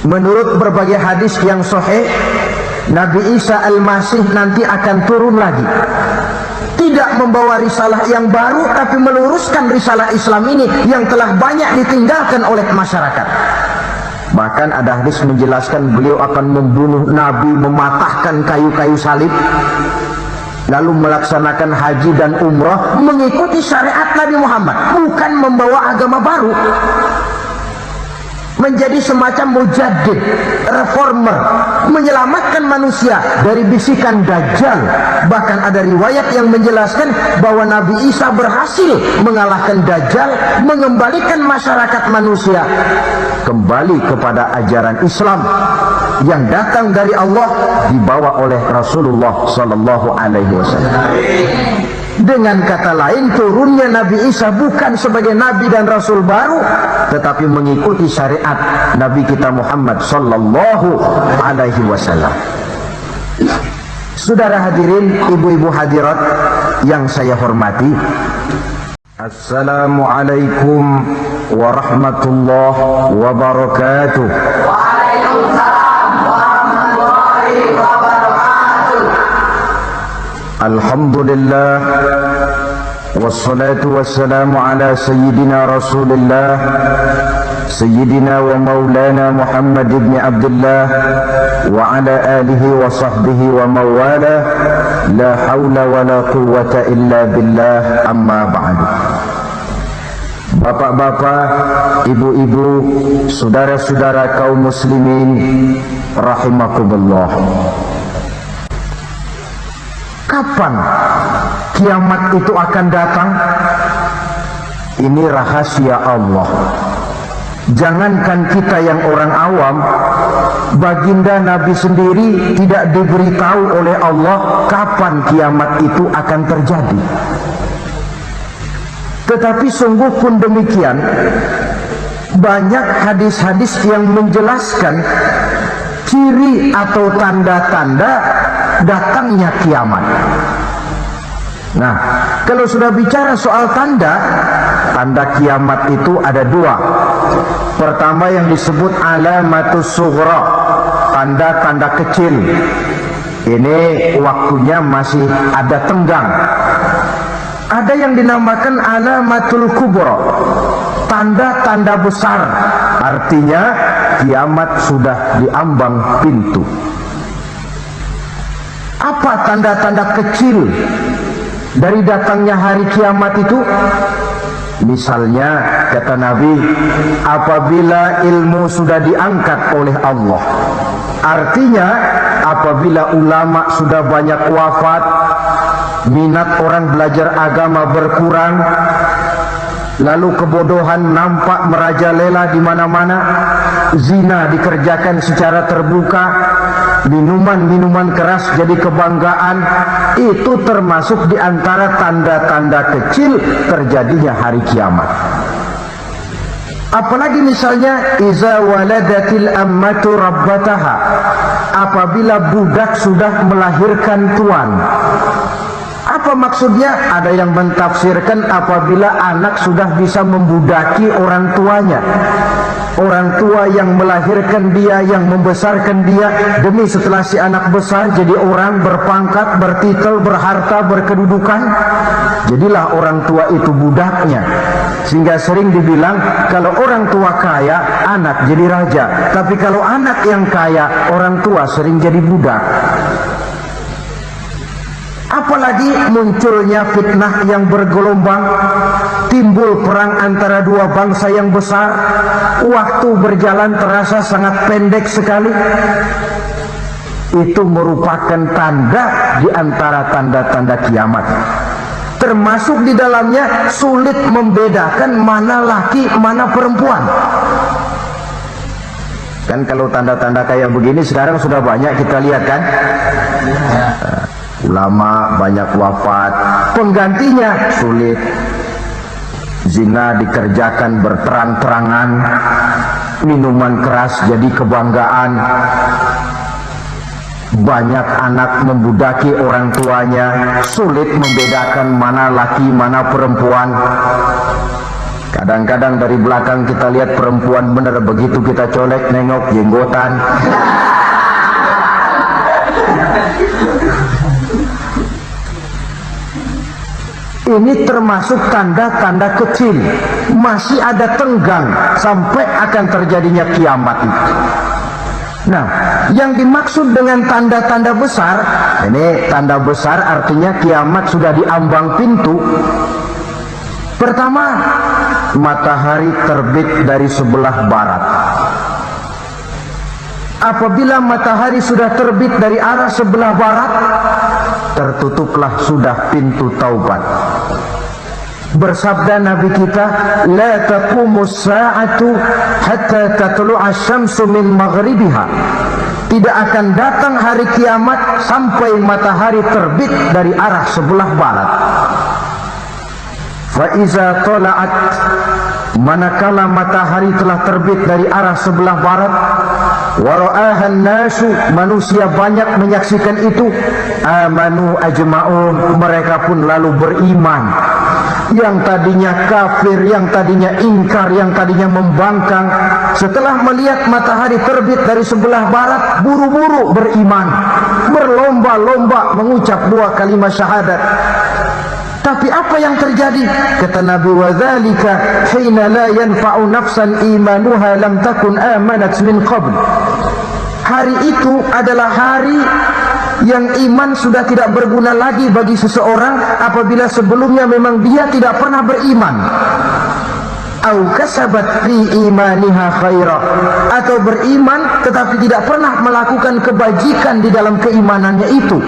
Menurut berbagai hadis yang sahih, Nabi Isa Al-Masih nanti akan turun lagi, tidak membawa risalah yang baru, tapi meluruskan risalah Islam ini yang telah banyak ditinggalkan oleh masyarakat. Bahkan ada hadis menjelaskan beliau akan membunuh Nabi, mematahkan kayu-kayu salib, lalu melaksanakan haji dan umrah mengikuti syariat Nabi Muhammad, bukan membawa agama baru. Menjadi semacam mujaddid, reformer, menyelamatkan manusia dari bisikan Dajjal. Bahkan ada riwayat yang menjelaskan bahwa Nabi Isa berhasil mengalahkan Dajjal, mengembalikan masyarakat manusia kembali kepada ajaran Islam yang datang dari Allah, dibawa oleh Rasulullah sallallahu alaihi wasallam. Dengan kata lain, turunnya Nabi Isa bukan sebagai Nabi dan Rasul baru, tetapi mengikuti syariat Nabi kita Muhammad sallallahu alaihi wasallam. Saudara hadirin, ibu-ibu hadirat yang saya hormati, Assalamualaikum warahmatullahi wabarakatuh. Waalaikumsalam warahmatullahi wabarakatuh. Alhamdulillah, wassalatu wassalamu ala sayyidina Rasulillah, sayyidina wa maulana Muhammad ibn Abdullah wa ala alihi wa sahbihi wa mawala, la hawla wa la quwwata illa billah, amma ba'du. Bapak-bapak, ibu-ibu, saudara-saudara kaum muslimin rahimakumullah. Kapan kiamat itu akan datang? Ini rahasia Allah. Jangankan kita yang orang awam, baginda Nabi sendiri tidak diberitahu oleh Allah kapan kiamat itu akan terjadi. Tetapi sungguh pun demikian, banyak hadis-hadis yang menjelaskan ciri atau tanda-tanda datangnya kiamat. Nah, kalau sudah bicara soal tanda kiamat itu ada dua. Pertama yang disebut alamatus sughra, tanda-tanda kecil. Ini waktunya masih ada tenggang. Ada yang dinamakan alamatul kubra, tanda-tanda besar, artinya kiamat sudah diambang pintu. Apa tanda-tanda kecil dari datangnya hari kiamat itu? Misalnya kata Nabi, apabila ilmu sudah diangkat oleh Allah, artinya apabila ulama sudah banyak wafat, minat orang belajar agama berkurang, lalu kebodohan nampak merajalela di mana-mana, zina dikerjakan secara terbuka, minuman-minuman keras jadi kebanggaan, itu termasuk di antara tanda-tanda kecil terjadinya hari kiamat. Apalagi misalnya iza waladatil ammatu rabbataha, apabila budak sudah melahirkan tuan. Apa maksudnya? Ada yang mentafsirkan apabila anak sudah bisa membudaki orang tuanya. Orang tua yang melahirkan dia, yang membesarkan dia, demi setelah si anak besar jadi orang berpangkat, bertitel, berharta, berkedudukan, jadilah orang tua itu budaknya. Sehingga sering dibilang kalau orang tua kaya, anak jadi raja. Tapi kalau anak yang kaya, orang tua sering jadi budak. Apalagi munculnya fitnah yang bergelombang, timbul perang antara dua bangsa yang besar, waktu berjalan terasa sangat pendek sekali. Itu merupakan tanda di antara tanda-tanda kiamat. Termasuk di dalamnya sulit membedakan mana laki, mana perempuan. Kan kalau tanda-tanda kayak begini sekarang sudah banyak kita lihat kan? Ulama banyak wafat, penggantinya sulit. Zina dikerjakan berterang-terangan, minuman keras jadi kebanggaan, banyak anak membudaki orang tuanya, sulit membedakan mana laki mana perempuan. Kadang-kadang dari belakang kita lihat perempuan bener, begitu kita colek nengok jenggotan. Ini termasuk tanda-tanda kecil. Masih ada tenggang sampai akan terjadinya kiamat itu. Nah, yang dimaksud dengan tanda-tanda besar, ini tanda besar artinya kiamat sudah di ambang pintu. Pertama, matahari terbit dari sebelah barat. Apabila matahari sudah terbit dari arah sebelah barat, tertutuplah sudah pintu taubat. Bersabda Nabi kita, la taqumus sa'atu hatta tatlu'a syamsu min maghribiha. Tidak akan datang hari kiamat sampai matahari terbit dari arah sebelah barat. Fa iza tala'at, manakala matahari telah terbit dari arah sebelah barat, wa ra'ahan nasu, manusia banyak menyaksikan itu, amanu ajma'un, mereka pun lalu beriman. Yang tadinya kafir, yang tadinya ingkar, yang tadinya membangkang, setelah melihat matahari terbit dari sebelah barat, buru-buru beriman, berlomba-lomba mengucap dua kalimat syahadat. Tapi apa yang terjadi? Kata Nabi, wadzalika hina la yanfa'u nafsan imanuha lam takun amanat min qabl. Hari itu adalah hari yang iman sudah tidak berguna lagi bagi seseorang apabila sebelumnya memang dia tidak pernah beriman. Au kasabat fi imaniha khaira, atau beriman tetapi tidak pernah melakukan kebajikan di dalam keimanannya itu.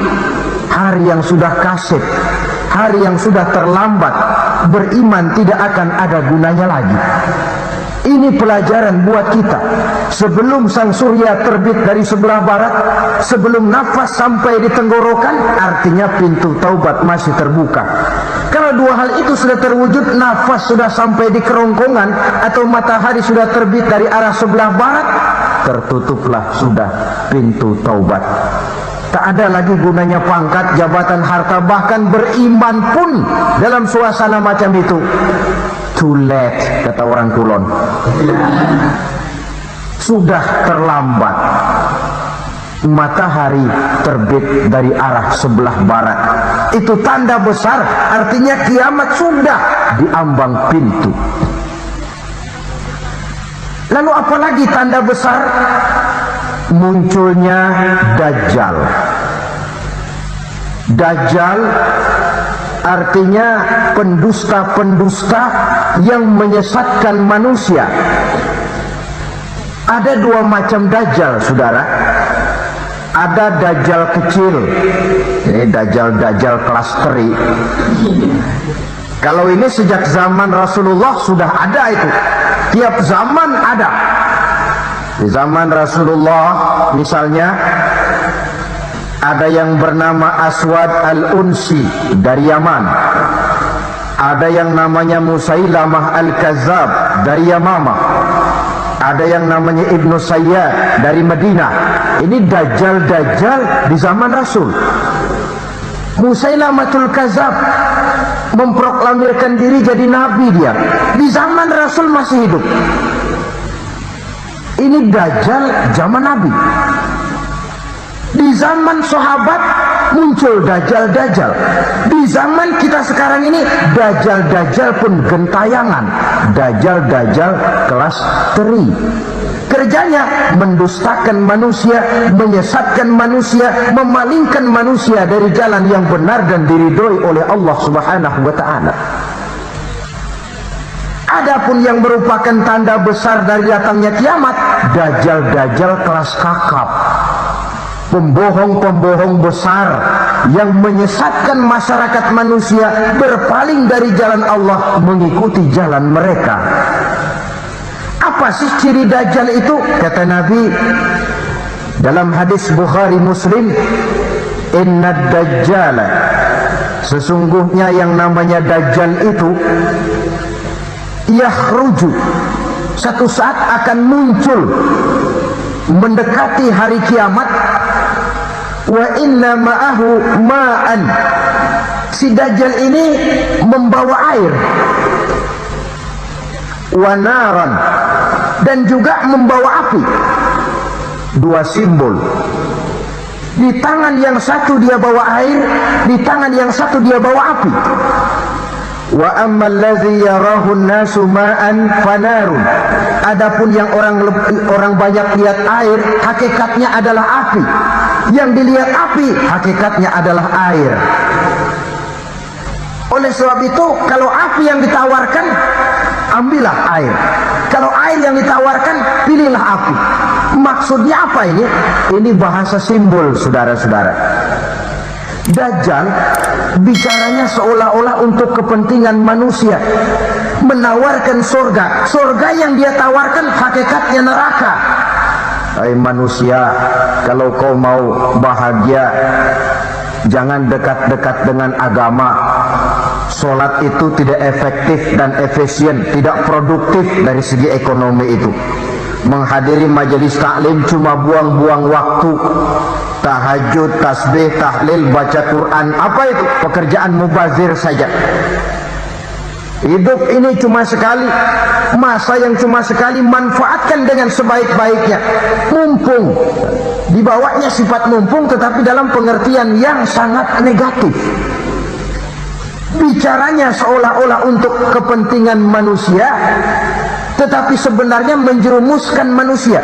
Hari yang sudah kasib, hari yang sudah terlambat, beriman tidak akan ada gunanya lagi. Ini pelajaran buat kita. Sebelum sang surya terbit dari sebelah barat, sebelum nafas sampai di tenggorokan, artinya pintu taubat masih terbuka. Kalau dua hal itu sudah terwujud, nafas sudah sampai di kerongkongan atau matahari sudah terbit dari arah sebelah barat, tertutuplah sudah pintu taubat. Tak ada lagi gunanya pangkat, jabatan, harta, bahkan beriman pun dalam suasana macam itu. Too late, kata orang Kulon. Sudah terlambat. Matahari terbit dari arah sebelah barat. Itu tanda besar, artinya kiamat sudah di ambang pintu. Lalu apalagi tanda besar? Munculnya Dajjal. Dajjal artinya pendusta-pendusta yang menyesatkan manusia. Ada dua macam Dajjal, saudara. Ada Dajjal kecil, ini Dajjal kelas teri. Kalau ini sejak zaman Rasulullah sudah ada itu. Tiap zaman ada. Di zaman Rasulullah misalnya ada yang bernama Aswad al-Unsi dari Yaman. Ada yang namanya Musailamah al-Kazzab dari Yamamah. Ada yang namanya Ibnu Sayyad dari Madinah. Ini Dajjal-Dajjal di zaman Rasul. Musailamatul Kazzab memproklamirkan diri jadi nabi dia. Di zaman Rasul masih hidup. Ini Dajjal zaman Nabi. Di zaman sahabat muncul Dajjal-Dajjal. Di zaman kita sekarang ini Dajjal-Dajjal pun gentayangan. Dajjal-Dajjal kelas teri. Kerjanya mendustakan manusia, menyesatkan manusia, memalingkan manusia dari jalan yang benar dan diridhoi oleh Allah Subhanahu wa ta'ala. Adapun yang merupakan tanda besar dari datangnya kiamat, Dajjal-Dajjal kelas kakap. Pembohong-pembohong besar yang menyesatkan masyarakat manusia berpaling dari jalan Allah mengikuti jalan mereka. Apa sih ciri Dajjal itu? Kata Nabi dalam hadis Bukhari Muslim, inna Dajjal, sesungguhnya yang namanya Dajjal itu yakhruju, satu saat akan muncul mendekati hari kiamat. Wa inna ma'ahu ma'an, si Dajjal ini membawa air. wa naran, dan juga membawa api. Dua simbol. Di tangan yang satu dia bawa air, di tangan yang satu dia bawa api. Wa ammal ladzi yarahu an-nasu ma'an fanarun. Adapun yang orang banyak lihat air, hakikatnya adalah api. Yang dilihat api, hakikatnya adalah air. Oleh sebab itu, kalau api yang ditawarkan, ambillah air. Kalau air yang ditawarkan, pilihlah api. Maksudnya apa ini? Ini bahasa simbol, saudara-saudara. Dajjal bicaranya seolah-olah untuk kepentingan manusia, menawarkan surga. Surga yang dia tawarkan hakikatnya neraka. Hai manusia, kalau kau mau bahagia, jangan dekat-dekat dengan agama. Sholat itu tidak efektif dan efisien, tidak produktif dari segi ekonomi itu. Menghadiri majelis taklim cuma buang-buang waktu. Tahajud, tasbih, tahlil, baca Quran, apa itu? Pekerjaan mubazir saja. Hidup ini cuma sekali, masa yang cuma sekali, manfaatkan dengan sebaik-baiknya. Mumpung, dibawanya sifat mumpung, tetapi dalam pengertian yang sangat negatif. Bicaranya seolah-olah untuk kepentingan manusia, tetapi sebenarnya menjerumuskan manusia.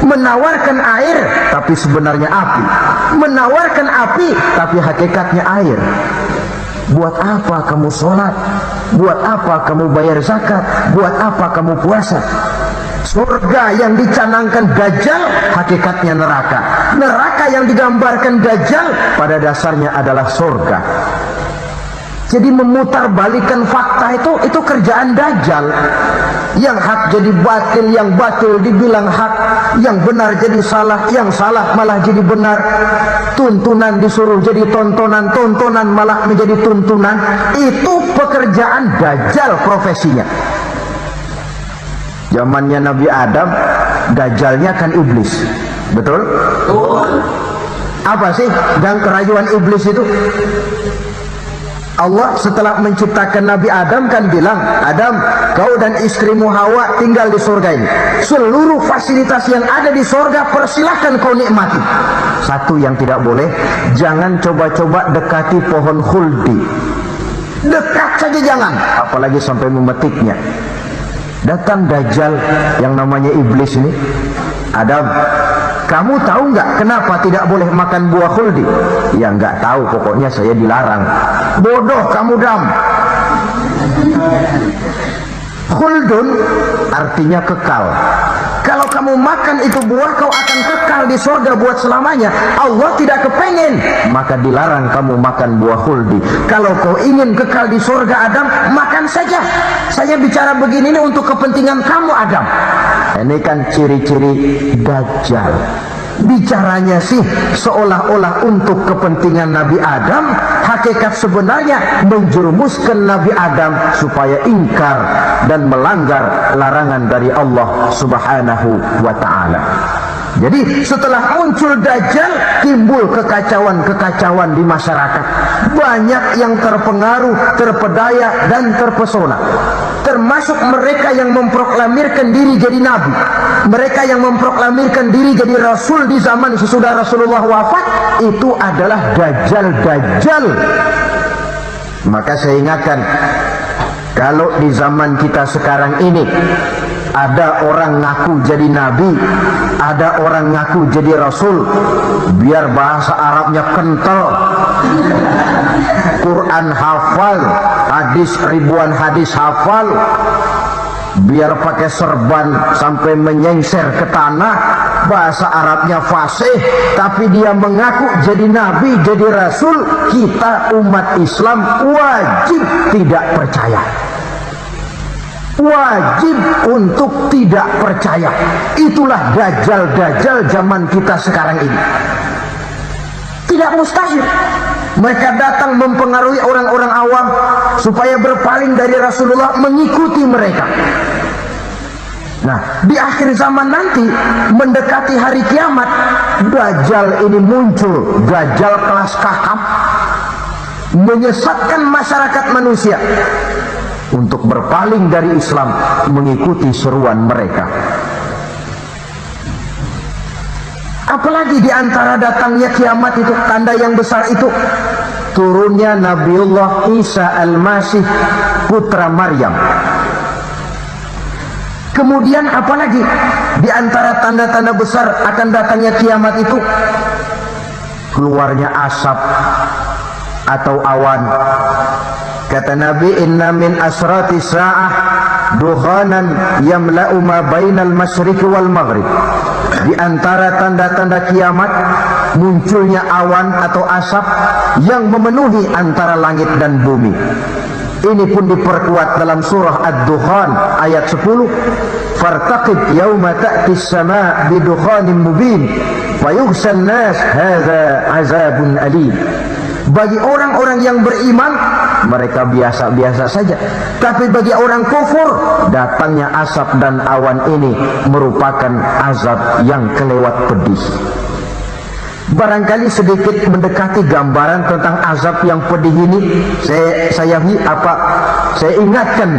Menawarkan air, tapi sebenarnya api. Menawarkan api, tapi hakikatnya air. Buat apa kamu sholat? Buat apa kamu bayar zakat? Buat apa kamu puasa? Surga yang dicanangkan Dajjal, hakikatnya neraka. Neraka yang digambarkan Dajjal, pada dasarnya adalah surga. Jadi memutarbalikkan fakta itu kerjaan Dajjal. Yang hak jadi batil, yang batil dibilang hak, yang benar jadi salah, yang salah malah jadi benar. Tuntunan disuruh jadi tontonan, tontonan malah menjadi tuntunan. Itu pekerjaan Dajjal profesinya. Zamannya Nabi Adam, Dajjalnya kan iblis. Betul? Betul. Apa sih dan kerayuan iblis itu? Allah setelah menciptakan Nabi Adam kan bilang, Adam, kau dan istrimu Hawa tinggal di surga ini. Seluruh fasilitas yang ada di surga persilahkan kau nikmati. Satu yang tidak boleh, jangan coba-coba dekati pohon khuldi. Dekat saja jangan, apalagi sampai memetiknya. Datang Dajjal yang namanya iblis ini. Adam, kamu tahu nggak kenapa tidak boleh makan buah khuldi? Ya nggak tahu, pokoknya saya dilarang. Bodoh kamu, Dam. Khuldun artinya kekal. Kalau kamu makan itu buah, kau akan kekal di surga buat selamanya. Allah tidak kepengen, maka dilarang kamu makan buah khuldi. Kalau kau ingin kekal di surga, Adam, makan saja. Saya bicara begini ini untuk kepentingan kamu, Adam. Ini kan ciri-ciri Dajjal. Bicaranya sih seolah-olah untuk kepentingan Nabi Adam, hakikat sebenarnya menjerumuskan Nabi Adam supaya ingkar dan melanggar larangan dari Allah Subhanahu wa ta'ala. Jadi setelah muncul Dajjal, timbul kekacauan-kekacauan di masyarakat. Banyak yang terpengaruh, terpedaya dan terpesona. Termasuk mereka yang memproklamirkan diri jadi nabi, mereka yang memproklamirkan diri jadi rasul di zaman sesudah Rasulullah wafat. Itu adalah Dajjal. Maka saya ingatkan, kalau di zaman kita sekarang ini ada orang ngaku jadi nabi, ada orang ngaku jadi rasul, biar bahasa Arabnya kental, Quran hafal, ribuan hadis hafal, biar pakai serban sampai menyengser ke tanah, bahasa Arabnya fasih, tapi dia mengaku jadi nabi, jadi rasul, kita umat Islam wajib tidak percaya. Wajib untuk tidak percaya. Itulah Dajjal zaman kita sekarang ini. Tidak mustahil mereka datang mempengaruhi orang-orang awam supaya berpaling dari Rasulullah, mengikuti mereka. Nah, di akhir zaman nanti, mendekati hari kiamat, Dajjal ini muncul. Dajjal kelas kakap, menyesatkan masyarakat manusia. untuk berpaling dari Islam, mengikuti seruan mereka. Apalagi di antara datangnya kiamat itu, tanda yang besar itu, turunnya Nabiullah Isa Al-Masih, putra Maryam. Kemudian apalagi di antara tanda-tanda besar akan datangnya kiamat itu, keluarnya asap atau awan. Kata Nabi, inna min asrati sa'ah dukhanan yamla'u ma bainal masyriqi wal maghrib. Di antara tanda-tanda kiamat, munculnya awan atau asap yang memenuhi antara langit dan bumi. Ini pun diperkuat dalam surah Ad-Dukhan ayat 10. Fartaqib yawma ta'ti as-sama' bidukhanin mubin fayughshan nas hadza 'azabun alim. Bagi orang-orang yang beriman, mereka biasa-biasa saja. Tapi bagi orang kufur, datangnya asap dan awan ini merupakan azab yang kelewat pedih. Barangkali sedikit mendekati gambaran tentang azab yang pedih ini, saya ingatkan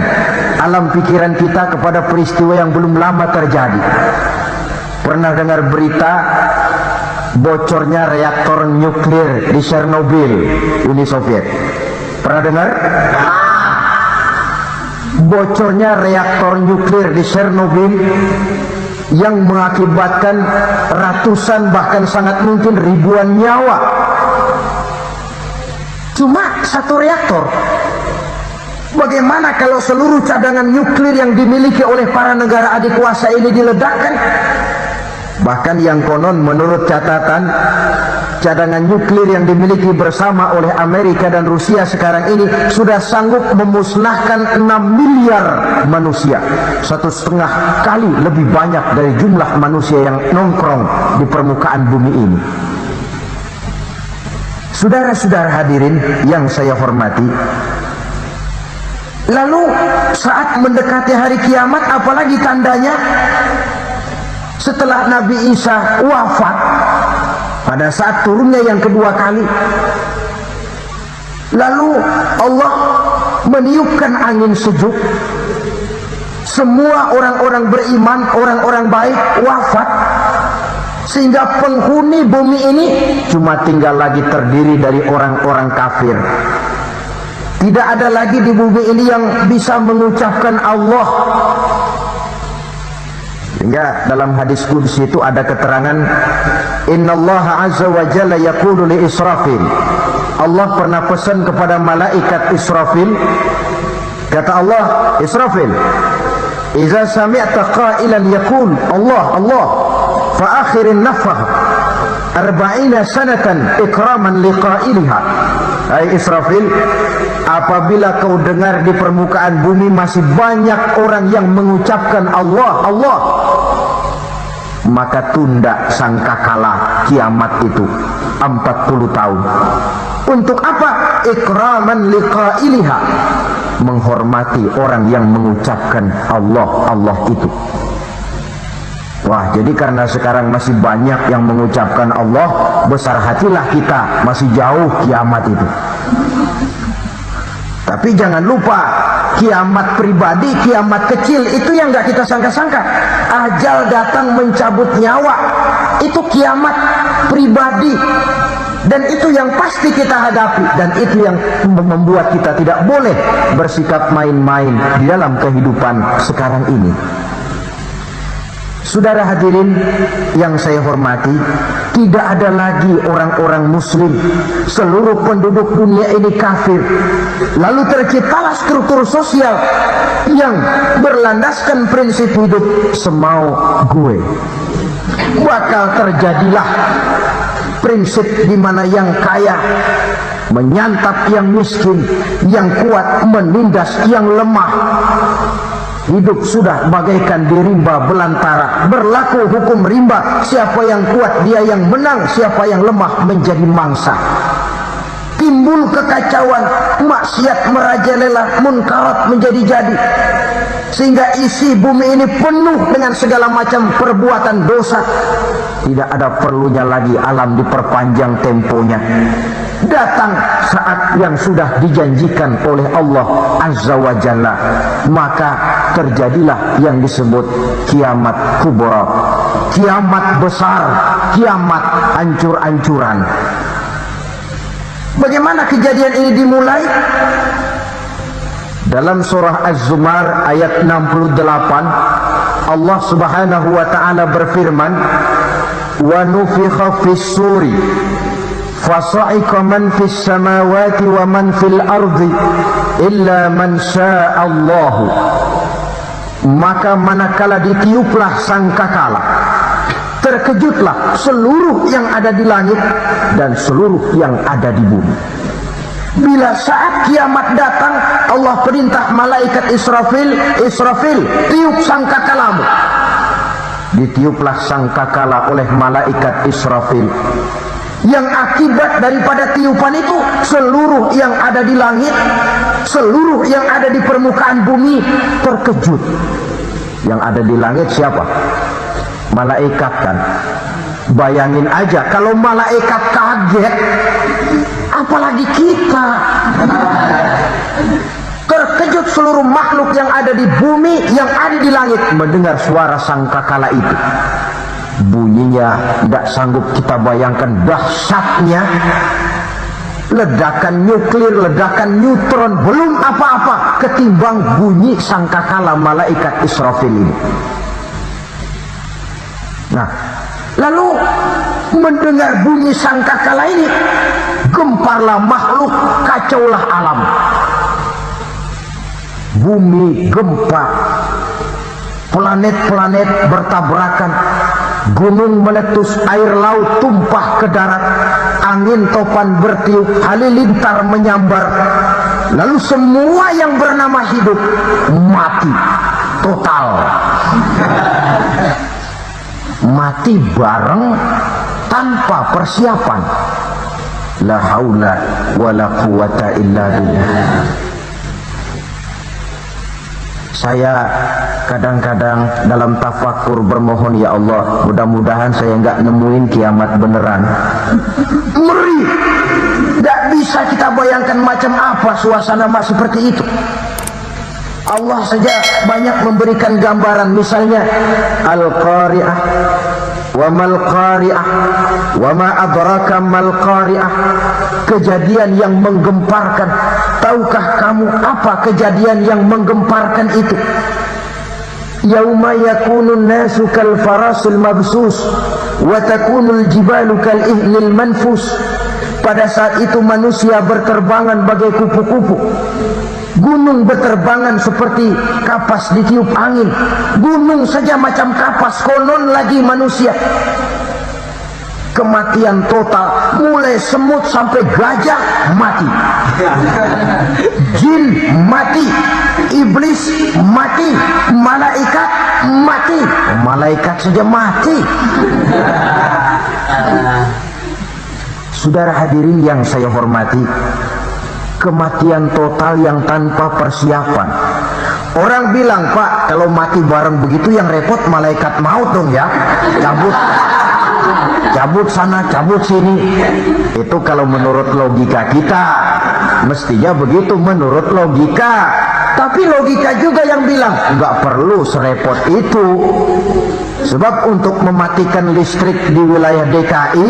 alam pikiran kita kepada peristiwa yang belum lama terjadi. Pernah dengar berita bocornya reaktor nuklir di Chernobyl, Uni Soviet? Pernah dengar? Bocornya reaktor nuklir di Chernobyl yang mengakibatkan ratusan bahkan sangat mungkin ribuan nyawa. Cuma satu reaktor. Bagaimana kalau seluruh cadangan nuklir yang dimiliki oleh para negara adikuasa ini diledakkan? Bahkan yang konon menurut catatan, cadangan nuklir yang dimiliki bersama oleh Amerika dan Rusia sekarang ini sudah sanggup memusnahkan 6 miliar manusia, 1,5 kali lebih banyak dari jumlah manusia yang nongkrong di permukaan bumi ini. Saudara-saudara hadirin yang saya hormati, lalu saat mendekati hari kiamat, apalagi tandanya? Setelah Nabi Isa wafat, pada saat turunnya yang kedua kali, lalu Allah meniupkan angin sejuk. Semua orang-orang beriman, orang-orang baik wafat, sehingga penghuni bumi ini cuma tinggal lagi terdiri dari orang-orang kafir. Tidak ada lagi di bumi ini yang bisa mengucapkan Allah. Hingga dalam hadis qudsi itu ada keterangan, innallaha azza wa jalla yaqulu li Israfil. Allah pernah pesan kepada malaikat Israfil. Kata Allah, Israfil, idza sami'ta qailan yaqul Allah Allah fa akhirin nafakh 40 sanatan ikraman liqailiha. Hai Israfil, apabila kau dengar di permukaan bumi masih banyak orang yang mengucapkan Allah Allah, maka tunda sangkakala kiamat itu 40 tahun. Untuk apa? Ikraman liqailiha, menghormati orang yang mengucapkan Allah Allah itu. Wah, jadi karena sekarang masih banyak yang mengucapkan Allah, besar hatilah kita, masih jauh kiamat itu. Tapi jangan lupa, kiamat pribadi, kiamat kecil itu yang gak kita sangka-sangka. Ajal datang mencabut nyawa, itu kiamat pribadi. Dan itu yang pasti kita hadapi. Dan itu yang membuat kita tidak boleh bersikap main-main di dalam kehidupan sekarang ini. Saudara hadirin yang saya hormati, tidak ada lagi orang-orang muslim. Seluruh penduduk dunia ini kafir. Lalu terciptalah struktur sosial yang berlandaskan prinsip hidup semau gue. Bakal terjadilah prinsip di mana yang kaya menyantap yang miskin, yang kuat menindas yang lemah. Hidup sudah bagaikan di rimba belantara. Berlaku hukum rimba. Siapa yang kuat dia yang menang, siapa yang lemah menjadi mangsa. Timbul kekacauan, maksiat merajalela, munkarat menjadi-jadi, sehingga isi bumi ini penuh dengan segala macam perbuatan dosa. Tidak ada perlunya lagi alam diperpanjang temponya. datang saat yang sudah dijanjikan oleh Allah Azza wa Jalla, maka terjadilah yang disebut kiamat kubra, kiamat besar, kiamat hancur-hancuran. Bagaimana kejadian ini dimulai? Dalam surah Az-Zumar ayat 68, Allah Subhanahu wa taala berfirman, "Wa nufikha fis-suri fasa'iqa man fis samawati wa man fil ardi illa man syaa Allah." Maka manakala ditiuplah sangkakala, terkejutlah seluruh yang ada di langit dan seluruh yang ada di bumi. Bila saat kiamat datang, Allah perintah malaikat Israfil, tiup sangkakalamu. Ditiuplah sangkakala oleh malaikat Israfil. Yang akibat daripada tiupan itu, seluruh yang ada di langit, seluruh yang ada di permukaan bumi terkejut. Yang ada di langit siapa? Malaikat kan. Bayangin aja kalau malaikat kaget, apalagi kita. Terkejut seluruh makhluk yang ada di bumi, yang ada di langit mendengar suara sangkakala itu. Bunyinya tidak sanggup kita bayangkan dahsyatnya. Ledakan nuklir, ledakan neutron, belum apa-apa ketimbang bunyi sangkakala malaikat Israfil ini. Nah, lalu mendengar bunyi sangkakala ini, gemparlah makhluk, kacaulah alam. Bumi gempa, planet-planet bertabrakan, gunung meletus, air laut tumpah ke darat, angin topan bertiup, halilintar menyambar. Lalu semua yang bernama hidup mati total. Mati bareng tanpa persiapan. La haula wala quwata illa billah. Saya kadang-kadang dalam tafakur bermohon, ya Allah, mudah-mudahan saya nggak nemuin kiamat beneran. Ngeri, nggak bisa kita bayangkan macam apa suasana seperti itu. Allah saja banyak memberikan gambaran, misalnya Al-Qari'ah, wa mal qari'ah, wa ma adraka mal qari'ah. Kejadian yang menggemparkan. Tahukah kamu apa kejadian yang menggemparkan itu? Yauma yakunun nasu kal farasil mabsus wa takunul jibalu kal ihnil manfus. Pada saat itu manusia berterbangan bagai kupu-kupu, gunung berterbangan seperti kapas ditiup angin. Gunung saja macam kapas, konon lagi manusia. Kematian total, mulai semut sampai gajah mati, jin mati, iblis mati, malaikat mati. Malaikat saja mati. Saudara hadirin yang saya hormati, kematian total yang tanpa persiapan. Orang bilang, Pak, kalau mati bareng begitu yang repot malaikat maut dong ya, cabut sana, cabut sini. Itu kalau menurut logika kita, mestinya begitu menurut logika. Tapi logika juga yang bilang nggak perlu serepot itu. Sebab untuk mematikan listrik di wilayah DKI,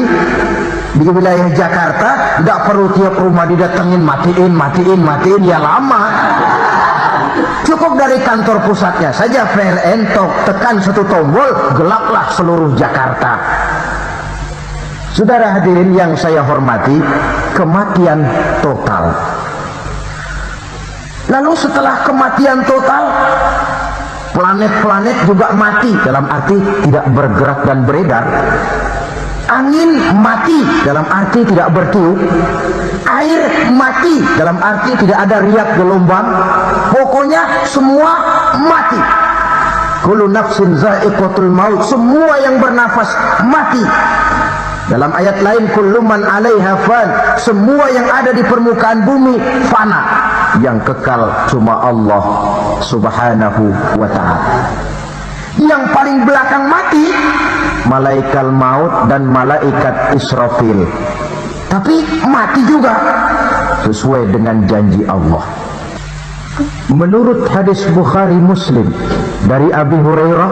di wilayah Jakarta, nggak perlu tiap rumah didatengin matiin, ya lama. Cukup dari kantor pusatnya saja PLN, tekan satu tombol, gelaplah seluruh Jakarta. Saudara hadirin yang saya hormati, kematian total. Lalu setelah kematian total, planet-planet juga mati, dalam arti tidak bergerak dan beredar. Angin mati, dalam arti tidak bertiup. Air mati, dalam arti tidak ada riak gelombang. Pokoknya semua mati. Kullu nafsin za'iqatul maut, semua yang bernafas mati. Dalam ayat lain, kullu man 'alaiha fan, semua yang ada di permukaan bumi fana. Yang kekal cuma Allah Subhanahu wa ta'ala. Yang paling belakang mati malaikat maut dan malaikat Israfil. tapi mati juga sesuai dengan janji Allah. Menurut hadis Bukhari Muslim dari Abi Hurairah,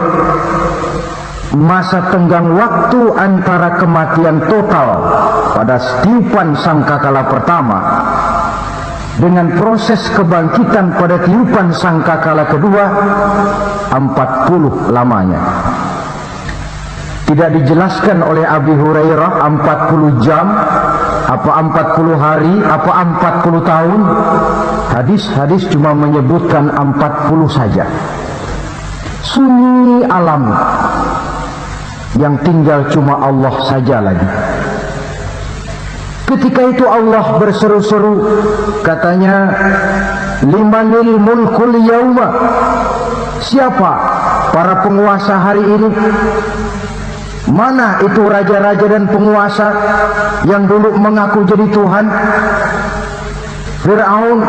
masa tenggang waktu antara kematian total pada tiupan sangkakala pertama dengan proses kebangkitan pada tiupan sangkakala kedua 40 lamanya. Tidak dijelaskan oleh Abi Hurairah 40 jam, apa 40 hari, apa 40 tahun. Hadis-hadis cuma menyebutkan 40 saja. Sunyi alam, yang tinggal cuma Allah saja lagi. Ketika itu Allah berseru-seru, katanya, limanil mulkul yauma, siapa para penguasa hari ini? Mana itu raja-raja dan penguasa yang dulu mengaku jadi Tuhan? Fir'aun,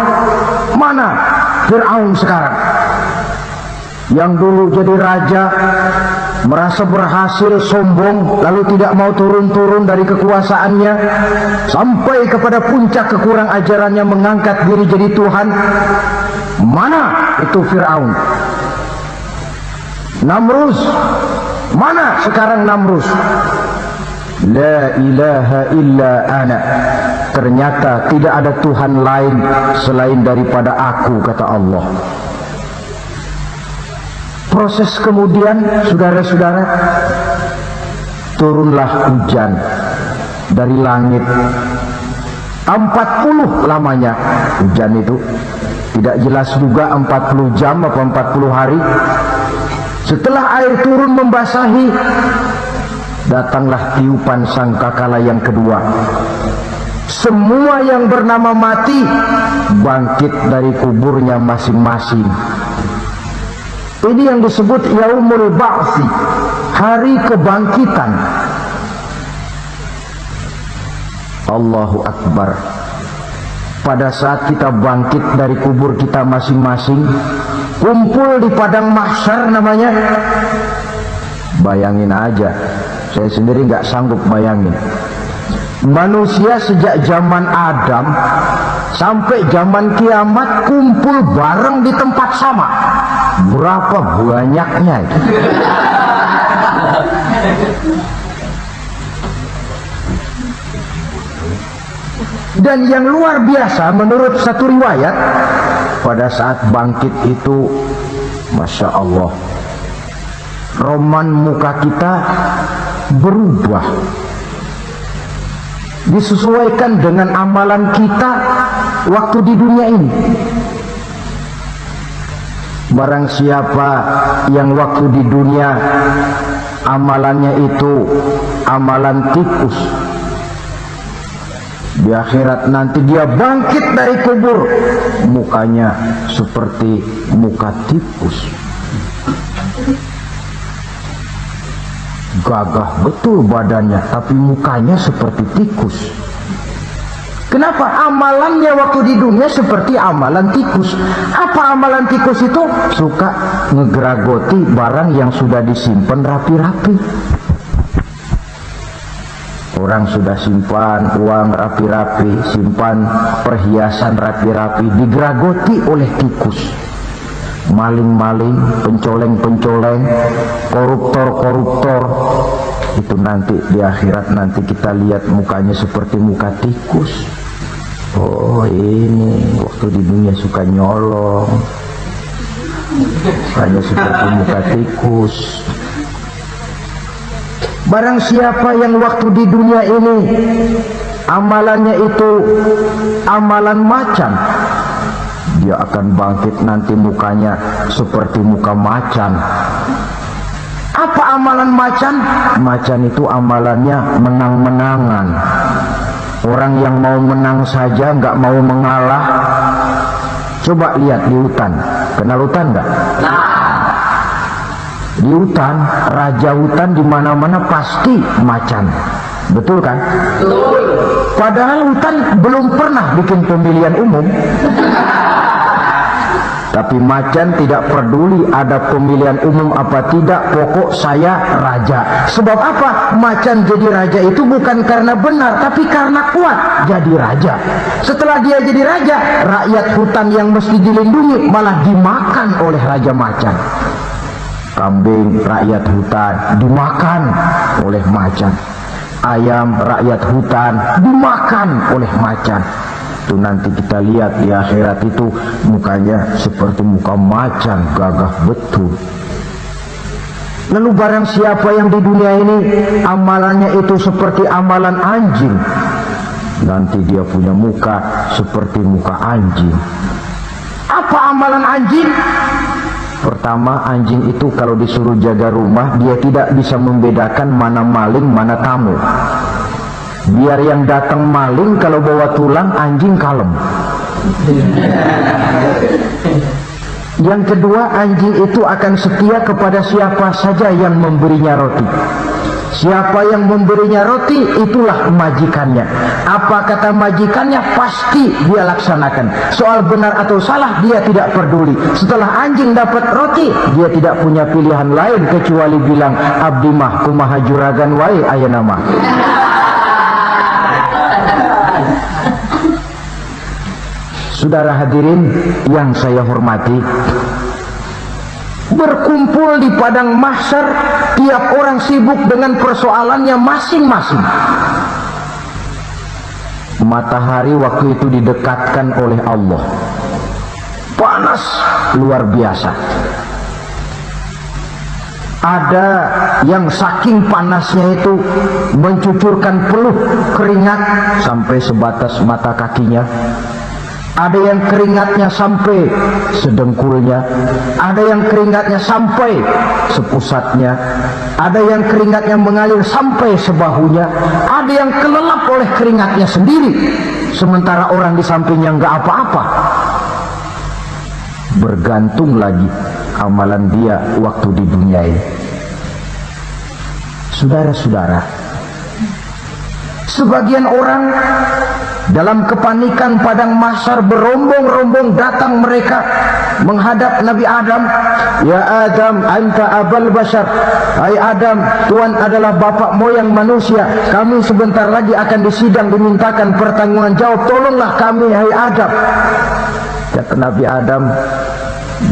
mana Fir'aun sekarang? Yang dulu jadi raja, merasa berhasil, sombong, lalu tidak mau turun-turun dari kekuasaannya, sampai kepada puncak kekurang ajarannya mengangkat diri jadi Tuhan. Mana itu Fir'aun? Namrus, mana sekarang Namrus? La ilaha illa ana, ternyata tidak ada Tuhan lain selain daripada aku, kata Allah. Proses kemudian, saudara-saudara, turunlah hujan dari langit. 40 lamanya hujan itu, tidak jelas juga 40 jam atau 40 hari. Setelah air turun membasahi, datanglah tiupan sangkakala yang kedua. Semua yang bernama mati bangkit dari kuburnya masing-masing. Ini yang disebut Yaumul Ba'thi, hari kebangkitan. Allahu Akbar. Pada saat kita bangkit dari kubur kita masing-masing, kumpul di padang mahsyar namanya. Bayangin aja, saya sendiri nggak sanggup bayangin. Manusia sejak zaman Adam sampai zaman kiamat kumpul bareng di tempat sama. Berapa banyaknya itu? Dan yang luar biasa, menurut satu riwayat, pada saat bangkit itu, Masya Allah, roman muka kita berubah, disesuaikan dengan amalan kita waktu di dunia ini. Barang siapa yang waktu di dunia amalannya itu amalan tikus, di akhirat nanti dia bangkit dari kubur, mukanya seperti muka tikus. Gagah betul badannya, tapi mukanya seperti tikus. Kenapa? Amalannya waktu di dunia seperti amalan tikus. Apa amalan tikus itu? Suka ngegeragoti barang yang sudah disimpan rapi-rapi. Orang sudah simpan uang rapi-rapi, simpan perhiasan rapi-rapi, digeragoti oleh tikus. Maling-maling, pencoleng-pencoleng, koruptor-koruptor, itu nanti di akhirat nanti kita lihat mukanya seperti muka tikus. Oh, ini waktu di dunia suka nyolong, hanya seperti muka tikus. Barang siapa yang waktu di dunia ini amalannya itu amalan macan, dia akan bangkit nanti mukanya seperti muka macan. Apa amalan macan? Macan itu amalannya menang-menangan. Orang yang mau menang saja, nggak mau mengalah. Coba lihat di hutan, kenal hutan nggak? Di hutan, raja hutan di mana-mana pasti macan, betul kan? Betul. Padahal hutan belum pernah bikin pemilihan umum. Tapi macan tidak peduli ada pemilihan umum apa tidak, pokok saya raja. Sebab apa? Macan jadi raja itu bukan karena benar, tapi karena kuat jadi raja. Setelah dia jadi raja, rakyat hutan yang mesti dilindungi malah dimakan oleh raja macan. Kambing rakyat hutan dimakan oleh macan. Ayam rakyat hutan dimakan oleh macan. Itu nanti kita lihat di akhirat itu mukanya seperti muka macan, gagah betul. Lalu barang siapa yang di dunia ini amalannya itu seperti amalan anjing, nanti dia punya muka seperti muka anjing. Apa amalan anjing? Pertama, anjing itu kalau disuruh jaga rumah, dia tidak bisa membedakan mana maling, mana tamu. Biar yang datang maling, kalau bawa tulang, anjing kalem. Yang kedua, anjing itu akan setia kepada siapa saja yang memberinya roti. Siapa yang memberinya roti, itulah majikannya. Apa kata majikannya, pasti dia laksanakan. Soal benar atau salah, dia tidak peduli. Setelah anjing dapat roti, dia tidak punya pilihan lain kecuali bilang, abdi mah kumaha juragan wae ayeuna mah. Saudara hadirin yang saya hormati, berkumpul di padang mahsyar, tiap orang sibuk dengan persoalannya masing-masing. Matahari waktu itu didekatkan oleh Allah, panas luar biasa. Ada yang saking panasnya itu mencucurkan peluh keringat sampai sebatas mata kakinya. Ada yang keringatnya sampai sedengkulnya, ada yang keringatnya sampai sepusatnya, ada yang keringatnya mengalir sampai sebahunya, ada yang kelelap oleh keringatnya sendiri, sementara orang di sampingnya nggak apa-apa. Bergantung lagi amalan dia waktu di dunia ini. Saudara-saudara, sebagian orang dalam kepanikan padang mahsyar berombong-rombong datang mereka menghadap Nabi Adam. Ya Adam, anta abal bashar. Hai Adam, Tuhan adalah bapak moyang manusia. Kami sebentar lagi akan disidang, dimintakan pertanggungan jawab. Tolonglah kami, hai Adam. Kata Nabi Adam,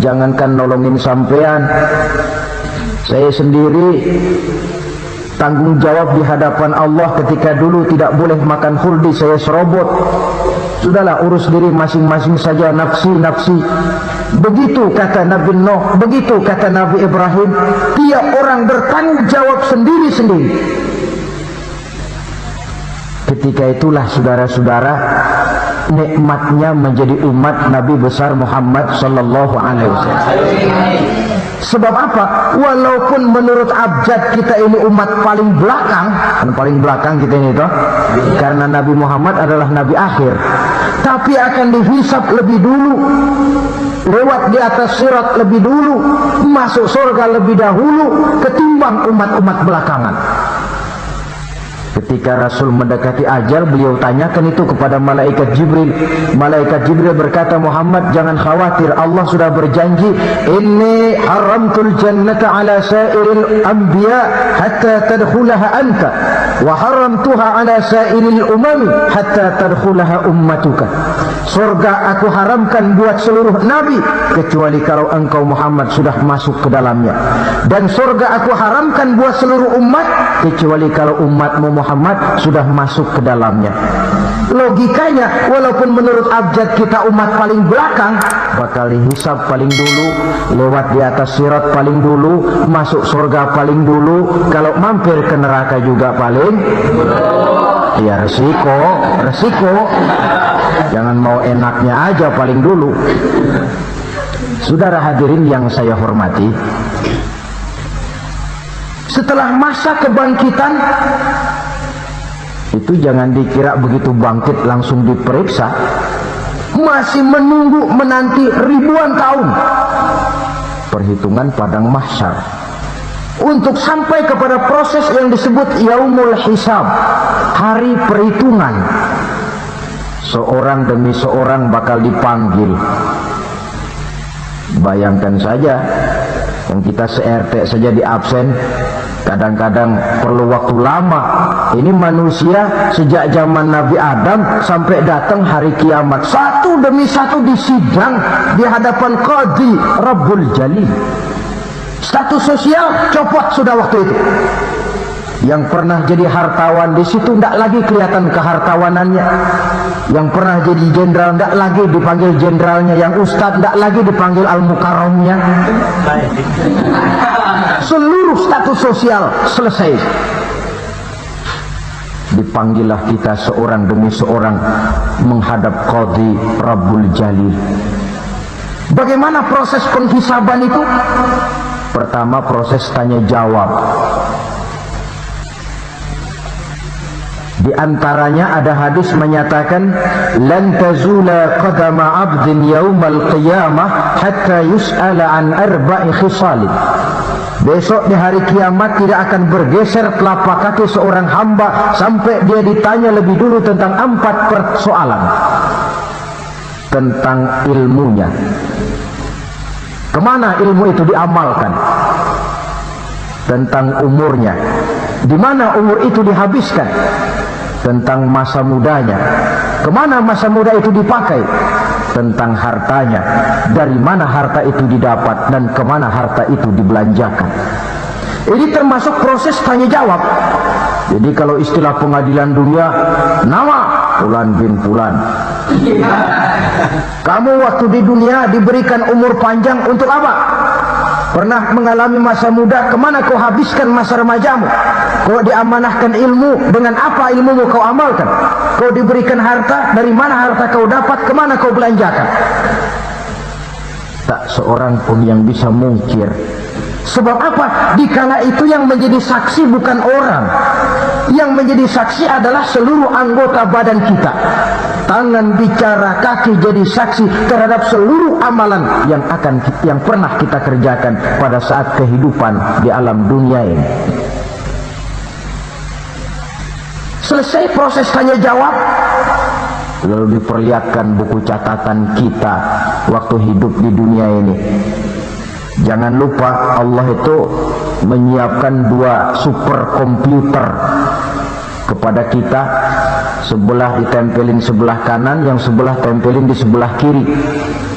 jangankan nolongin sampean, saya sendiri tanggung jawab di hadapan Allah. Ketika dulu tidak boleh makan khuldi, saya serobot. Sudahlah, urus diri masing-masing saja, nafsi-nafsi. Begitu kata Nabi Nuh, begitu kata Nabi Ibrahim. Tiap orang bertanggung jawab sendiri-sendiri. Ketika itulah saudara-saudara, nikmatnya menjadi umat Nabi besar Muhammad sallallahu alaihi wasallam. Sebab apa? Walaupun menurut abjad kita ini umat paling belakang, kan paling belakang kita ini toh, karena Nabi Muhammad adalah Nabi akhir, tapi akan dihisab lebih dulu, lewat di atas sirat lebih dulu, masuk surga lebih dahulu ketimbang umat-umat belakangan. Ketika Rasul mendekati ajal, beliau tanyakan itu kepada malaikat Jibril. Malaikat Jibril berkata, Muhammad jangan khawatir, Allah sudah berjanji, inni haramtul jannata ala sairil anbiya hatta tadkhulaha anta wa haramtuha ala sairil umami hatta tadkhulaha ummatuka. Surga aku haramkan buat seluruh nabi kecuali kalau engkau Muhammad sudah masuk ke dalamnya, dan surga aku haramkan buat seluruh umat kecuali kalau umatmu Muhammad sudah masuk ke dalamnya. Logikanya, walaupun menurut abjad kita umat paling belakang, bakal dihisab paling dulu, lewat di atas sirat paling dulu, masuk surga paling dulu, kalau mampir ke neraka juga paling. Ya resiko. Jangan mau enaknya aja paling dulu. Saudara hadirin yang saya hormati, setelah masa kebangkitan itu jangan dikira begitu bangkit langsung diperiksa, masih menunggu menanti ribuan tahun perhitungan padang mahsyar untuk sampai kepada proses yang disebut yaumul hisab, hari perhitungan. Seorang demi seorang bakal dipanggil. Bayangkan saja, yang kita se-RT saja di absen, kadang-kadang perlu waktu lama. Ini manusia sejak zaman Nabi Adam sampai datang hari kiamat, satu demi satu disidang di hadapan Qadhi Rabbul Jalil. Status sosial copot sudah waktu itu. Yang pernah jadi hartawan di situ tidak lagi kelihatan kehartawanannya. Yang pernah jadi jenderal tidak lagi dipanggil jenderalnya. Yang ustadz tidak lagi dipanggil al-mukarramnya. Seluruh status sosial selesai. Dipanggillah kita seorang demi seorang menghadap Qadhi Rabbul Jalil. Bagaimana proses penghisaban itu? Pertama, proses tanya jawab. Di antaranya ada hadis menyatakan lan tazula qadama 'abdin yaumal qiyamah hatta yus'ala an arba'i khisal. Besok di hari kiamat tidak akan bergeser telapak kaki seorang hamba sampai dia ditanya lebih dulu tentang 4 persoalan. Tentang ilmunya. Kemana ilmu itu diamalkan? Tentang umurnya. Di mana umur itu dihabiskan? Tentang masa mudanya, kemana masa muda itu dipakai? Tentang hartanya, dari mana harta itu didapat dan kemana harta itu dibelanjakan. Ini termasuk proses tanya jawab. Jadi kalau istilah pengadilan dunia, nama Fulan bin Fulan. Kamu waktu di dunia diberikan umur panjang untuk apa? Pernah mengalami masa muda, kemana kau habiskan masa remajamu? Kau diamanahkan ilmu, dengan apa ilmumu kau amalkan? Kau diberikan harta, dari mana harta kau dapat, kemana kau belanjakan? Tak seorang pun yang bisa mungkir. Sebab apa? Dikala itu yang menjadi saksi bukan orang. Yang menjadi saksi adalah seluruh anggota badan kita. Tangan bicara, kaki jadi saksi terhadap seluruh amalan yang pernah kita kerjakan pada saat kehidupan di alam dunia ini. Selesai proses tanya jawab, lalu diperlihatkan buku catatan kita waktu hidup di dunia ini. Jangan lupa Allah itu menyiapkan 2 superkomputer kepada kita. Sebelah ditempelin sebelah kanan, yang sebelah tempelin di sebelah kiri.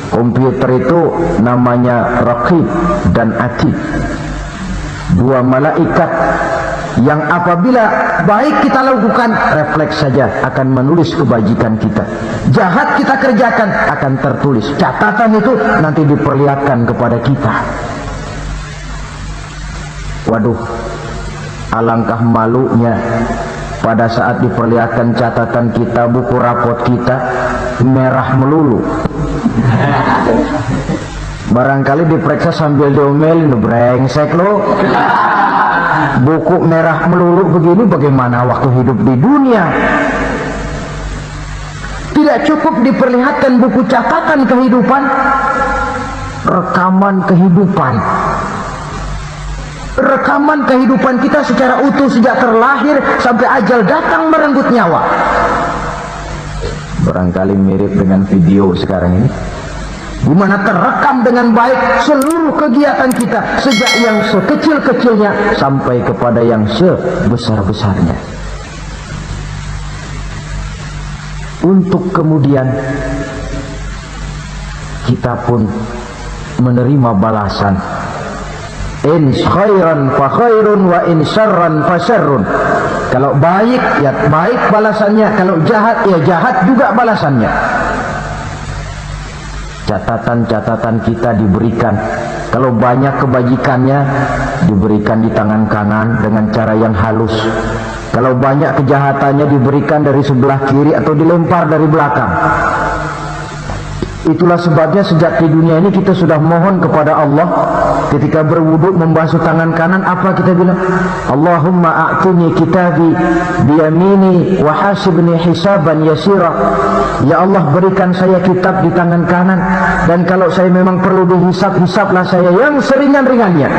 Komputer itu namanya Raqib dan Atid. 2 malaikat yang apabila baik kita lakukan, refleks saja akan menulis kebajikan kita. Jahat kita kerjakan akan tertulis. Catatan itu nanti diperlihatkan kepada kita. Waduh, alangkah malunya pada saat diperlihatkan catatan kita, buku rapot kita merah melulu. Barangkali diperiksa sambil diomelin, brengsek lo. Buku merah melulu begini, bagaimana waktu hidup di dunia? Tidak cukup diperlihatkan buku catatan kehidupan, rekaman kehidupan. Rekaman kehidupan kita secara utuh sejak terlahir sampai ajal datang merenggut nyawa. Barangkali mirip dengan video sekarang ini, di mana terekam dengan baik seluruh kegiatan kita sejak yang sekecil-kecilnya sampai kepada yang sebesar-besarnya. Untuk kemudian kita pun menerima balasan. In khairan fa khairun wa in syarran fa syarrun. Kalau baik ya baik balasannya, kalau jahat ya jahat juga balasannya. Catatan-catatan kita diberikan. Kalau banyak kebajikannya diberikan di tangan kanan dengan cara yang halus. Kalau banyak kejahatannya diberikan dari sebelah kiri atau dilempar dari belakang. Itulah sebabnya sejak di dunia ini kita sudah mohon kepada Allah. Ketika berwudu membasuh tangan kanan, apa kita bilang? Allahumma a'tini kitabi biyamini wa hasibni hisaban yasira. Ya Allah, berikan saya kitab di tangan kanan, dan kalau saya memang perlu dihisab, hisablah saya yang seringan-ringannya.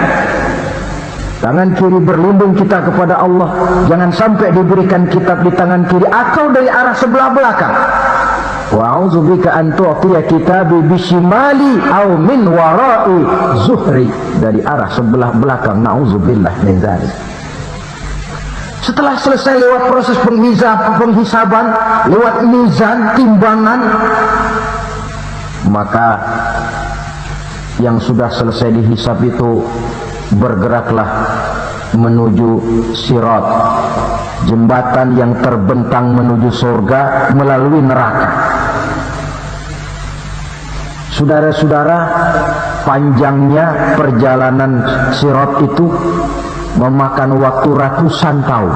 Tangan kiri berlindung kita kepada Allah. Jangan sampai diberikan kitab di tangan kiri atau dari arah sebelah belakang. Wa a'udzubika an tu'tiya kitabi bishimali aw min wara'i zuhri, dari arah sebelah belakang. Na'udzubillah min dzalik. Setelah selesai lewat proses penghisaban, lewat mizan, timbangan, maka yang sudah selesai dihisab itu bergeraklah menuju sirat, jembatan yang terbentang menuju surga melalui neraka. Saudara-saudara, panjangnya perjalanan sirat itu memakan waktu ratusan tahun.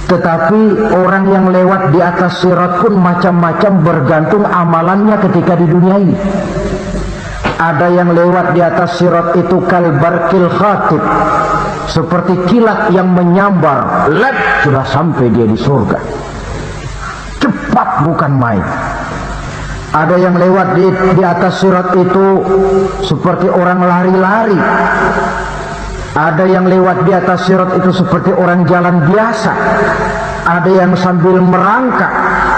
Tetapi orang yang lewat di atas sirat pun macam-macam, bergantung amalannya ketika di dunia ini. Ada yang lewat di atas sirat itu kalbarkil khatib, seperti kilat yang menyambar, sudah sampai dia di surga. Cepat bukan main. Ada yang lewat di atas sirat itu seperti orang lari-lari. Ada yang lewat di atas sirat itu seperti orang jalan biasa. Ada yang sambil merangkak,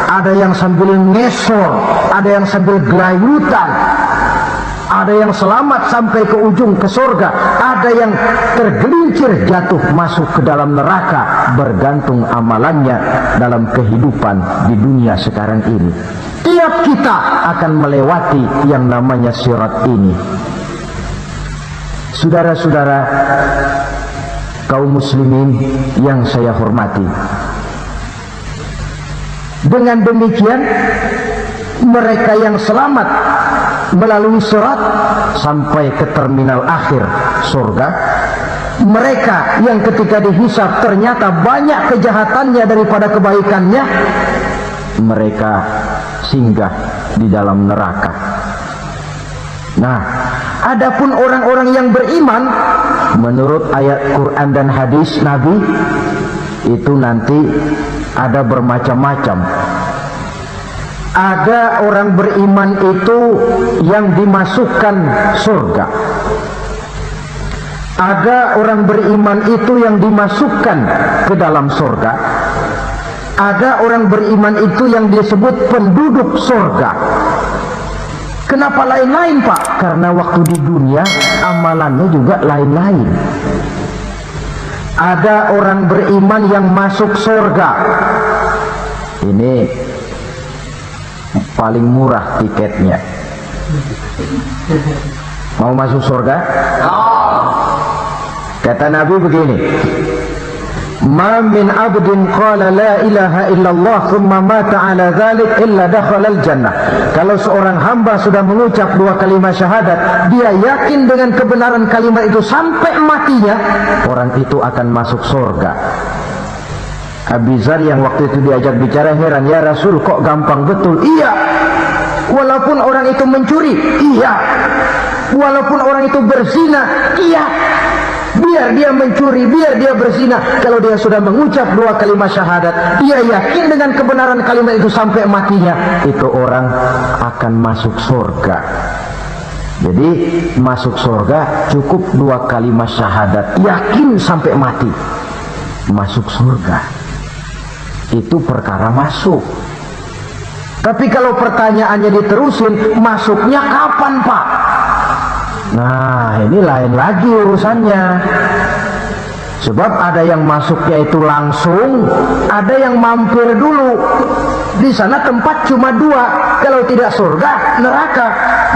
ada yang sambil ngesor, ada yang sambil gelayutan. Ada yang selamat sampai ke ujung ke surga, ada yang tergelincir jatuh masuk ke dalam neraka, bergantung amalannya dalam kehidupan di dunia sekarang ini. Tiap kita akan melewati yang namanya sirat ini. Saudara-saudara kaum muslimin yang saya hormati, dengan demikian mereka yang selamat melalui sirat sampai ke terminal akhir surga, mereka yang ketika dihisab ternyata banyak kejahatannya daripada kebaikannya, mereka singgah di dalam neraka. Nah, adapun orang-orang yang beriman menurut ayat Quran dan hadis Nabi itu nanti ada bermacam-macam. Ada orang beriman itu yang dimasukkan surga. Ada orang beriman itu yang dimasukkan ke dalam surga. Ada orang beriman itu yang disebut penduduk surga. Kenapa lain-lain, Pak? Karena waktu di dunia amalannya juga lain-lain. Ada orang beriman yang masuk surga. Ini paling murah tiketnya. Mau masuk surga? Kata Nabi begini, ma min abdin qala la ilaha illallah thumma mata ala dhalik illa dakhala al-jannah. Kalau seorang hamba sudah mengucap dua kalimat syahadat, dia yakin dengan kebenaran kalimat itu sampai matinya, orang itu akan masuk surga. Abi Dzar yang waktu itu diajak bicara heran, ya Rasul kok gampang betul? Iya. Walaupun orang itu mencuri, iya. Walaupun orang itu berzina, iya. Biar dia mencuri, biar dia berzina, kalau dia sudah mengucap dua kalimat syahadat, dia yakin dengan kebenaran kalimat itu sampai matinya, itu orang akan masuk surga. Jadi masuk surga cukup dua kalimat syahadat, yakin sampai mati, masuk surga. Itu perkara masuk. Tapi kalau pertanyaannya diterusin, masuknya kapan, Pak? Nah, ini lain lagi urusannya. Sebab ada yang masuknya itu langsung, ada yang mampir dulu. Di sana tempat cuma dua, kalau tidak surga, neraka.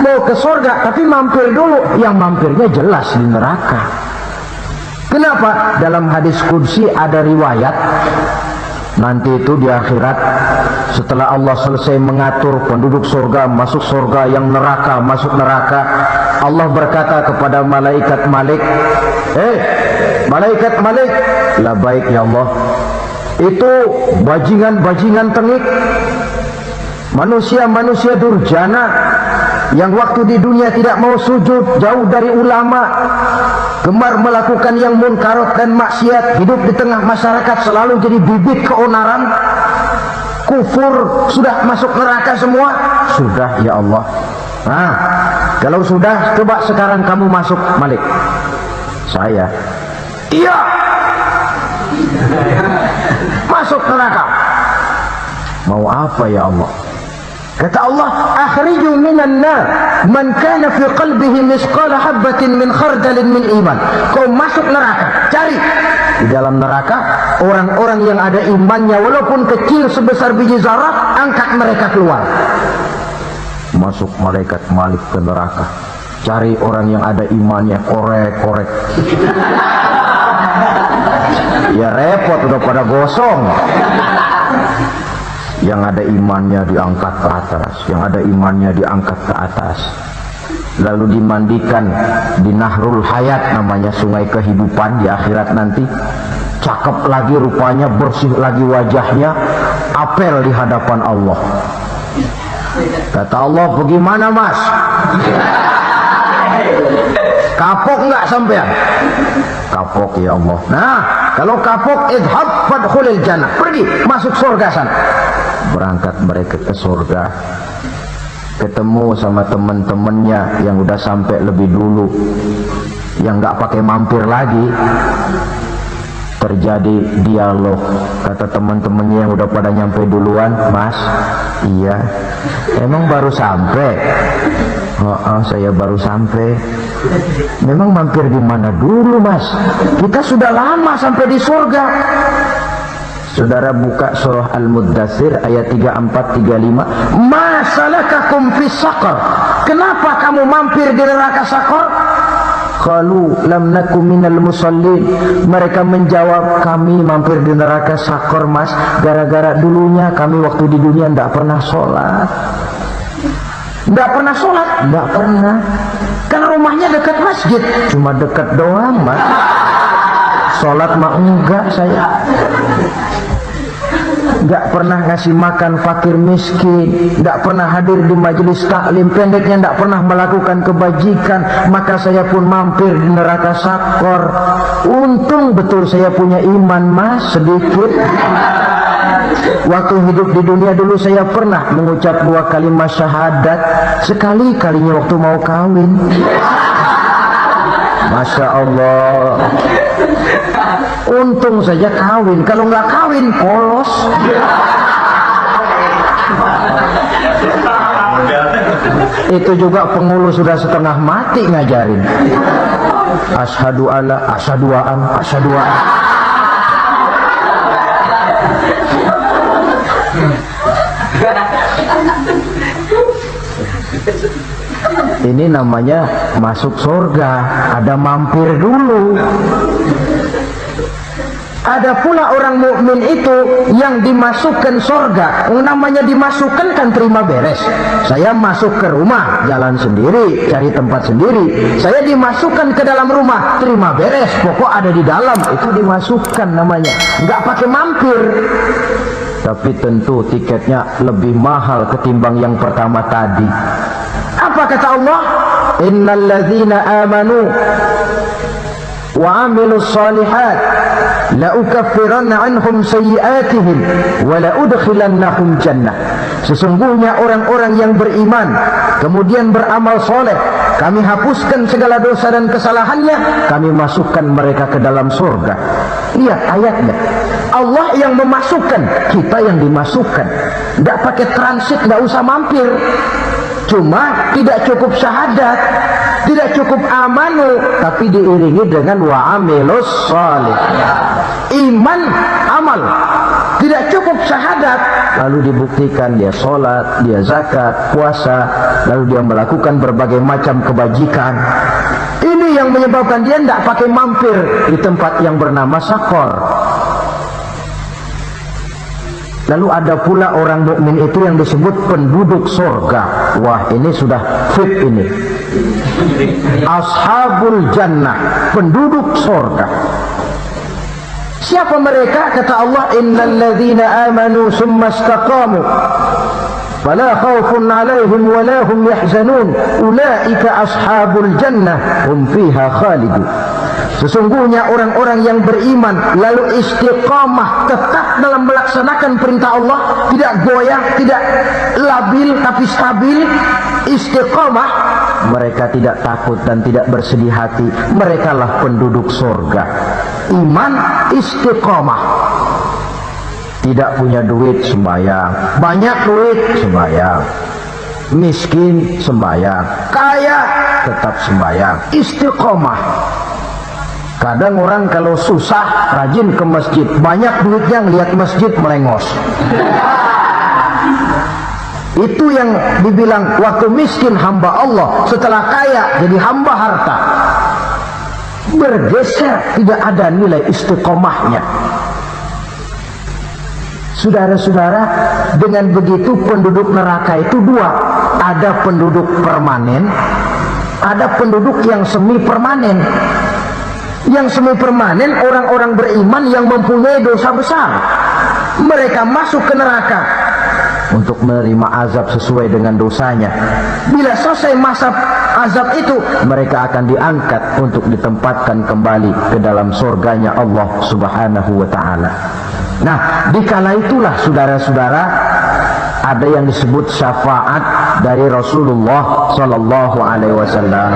Mau ke surga tapi mampir dulu, yang mampirnya jelas di neraka. Kenapa? Dalam hadis qudsi ada riwayat, nanti itu di akhirat, setelah Allah selesai mengatur penduduk surga masuk surga, yang neraka masuk neraka, Allah berkata kepada malaikat Malik, malaikat Malik, labaik ya Allah. Itu bajingan-bajingan tengik, manusia-manusia durjana yang waktu di dunia tidak mau sujud, jauh dari ulama, gemar melakukan yang munkarat dan maksiat, hidup di tengah masyarakat selalu jadi bibit keonaran, kufur, sudah masuk neraka semua. Sudah ya Allah. Nah, kalau sudah, coba sekarang kamu masuk, Malik. Saya, iya, masuk neraka. Mau apa ya Allah? Kata Allah, akhriju minan nar man kana fi qalbihi misqala habatin min khardalin min iman. Kau masuk neraka, cari di dalam neraka orang-orang yang ada imannya walaupun kecil sebesar biji zarah, angkat mereka keluar. Masuk malaikat Malik ke neraka, cari orang yang ada imannya, korek-korek. Ya repot, udah pada gosong. Yang ada imannya diangkat ke atas, yang ada imannya diangkat ke atas, lalu dimandikan di Nahrul Hayat, namanya sungai kehidupan di akhirat nanti. Cakep lagi rupanya, bersih lagi wajahnya, apel di hadapan Allah. Kata Allah, bagaimana mas? Kapok nggak sampean? Kapok ya Allah. Nah, kalau kapok, idhab fadkhulil jannah, pergi masuk surga sana. Berangkat mereka ke surga, ketemu sama teman-temannya yang udah sampai lebih dulu, yang nggak pakai mampir lagi. Terjadi dialog, kata teman-temannya yang udah pada nyampe duluan, mas, iya, emang baru sampai? Oh, saya baru sampai. Memang mampir di mana dulu mas? Kita sudah lama sampai di surga. Saudara buka surah Al-Muddatsir ayat 34-35. Ma salakakum fis saqar? Kenapa kamu mampir di neraka Saqar? Qalu lam nakum minal musallin. Mereka menjawab, kami mampir di neraka Saqar mas, gara-gara dulunya kami waktu di dunia tidak pernah sholat. Tidak pernah sholat? Tidak pernah. Karena rumahnya dekat masjid, cuma dekat doang mas. Sholat mah enggak saya. Enggak pernah ngasih makan fakir miskin, enggak pernah hadir di majelis taklim, pendeknya enggak pernah melakukan kebajikan, maka saya pun mampir di neraka Saqar. Untung betul saya punya iman mas, sedikit. Waktu hidup di dunia dulu saya pernah mengucap 2 kalimat syahadat, sekali-kalinya waktu mau kawin. Masya Allah. Untung saja kawin, kalau nggak kawin polos. Itu juga penghulu sudah setengah mati ngajarin. Asyhadu alla, asyhadu an, asyhadu an. Ini namanya masuk surga, ada mampir dulu. Ada pula orang mukmin itu yang dimasukkan surga. Namanya dimasukkan kan terima beres. Saya masuk ke rumah, jalan sendiri, cari tempat sendiri. Saya dimasukkan ke dalam rumah, terima beres, pokok ada di dalam, itu dimasukkan namanya. Nggak pakai mampir. Tapi tentu tiketnya lebih mahal ketimbang yang pertama tadi. Apa kata Allah? Innal ladzina amanu wa amilus shalihat la ukaffiranna anhum sayyi'atihim wa la udkhilannahum jannah. Sesungguhnya orang-orang yang beriman kemudian beramal soleh, kami hapuskan segala dosa dan kesalahannya, kami masukkan mereka ke dalam surga. Lihat ayatnya, Allah yang memasukkan, kita yang dimasukkan. Tidak pakai transit, tidak usah mampir. Cuma tidak cukup syahadat, tidak cukup amanu, tapi diiringi dengan wa'amilus shalih. Iman, amal. Tidak cukup syahadat, lalu dibuktikan dia sholat, dia zakat, puasa, lalu dia melakukan berbagai macam kebajikan. Ini yang menyebabkan dia tidak pakai mampir di tempat yang bernama Saqar. Lalu ada pula orang mukmin itu yang disebut penduduk surga. Wah, ini sudah fit ini. Ashabul jannah, penduduk surga. Siapa mereka? Kata Allah, innal ladzina amanu summa istaqamu fala khaufun 'alaihim wa la hum yahzanun ulaika ashabul jannah hum fiha khalidun. Sesungguhnya orang-orang yang beriman lalu istiqamah, tetap dalam melaksanakan perintah Allah, tidak goyah, tidak labil tapi stabil, istiqamah, mereka tidak takut dan tidak bersedih hati, merekalah penduduk surga. Iman, istiqamah. Tidak punya duit sembahyang, banyak duit sembahyang, miskin sembahyang, kaya tetap sembahyang, istiqomah. Kadang orang kalau susah rajin ke masjid, banyak duitnya ngelihat masjid melengos. Itu yang dibilang waktu miskin hamba Allah, setelah kaya jadi hamba harta. Bergeser, tidak ada nilai istiqomahnya. Saudara-saudara, dengan begitu penduduk neraka itu dua. Ada penduduk permanen, ada penduduk yang semi permanen. Yang semi permanen orang-orang beriman yang mempunyai dosa besar. Mereka masuk ke neraka untuk menerima azab sesuai dengan dosanya. Bila selesai masa azab itu, mereka akan diangkat untuk ditempatkan kembali ke dalam surganya Allah Subhanahu wa ta'ala. Nah, dikala itulah saudara-saudara, ada yang disebut syafaat dari Rasulullah Sallallahu Alaihi Wasallam.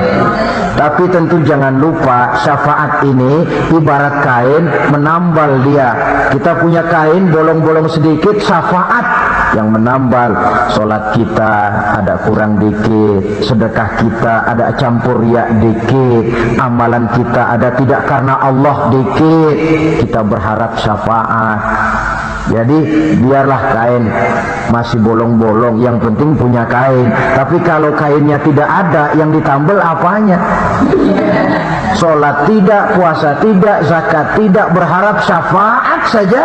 Tapi tentu jangan lupa, syafaat ini ibarat kain menambal dia. Kita punya kain bolong-bolong sedikit, syafaat yang menambal. Solat kita ada kurang dikit, sedekah kita ada campur riak dikit, amalan kita ada tidak karena Allah dikit, kita berharap syafaat. Jadi biarlah kain masih bolong-bolong, yang penting punya kain. Tapi kalau kainnya tidak ada, yang ditambal apanya? Sholat tidak, puasa tidak, zakat tidak, berharap syafaat saja,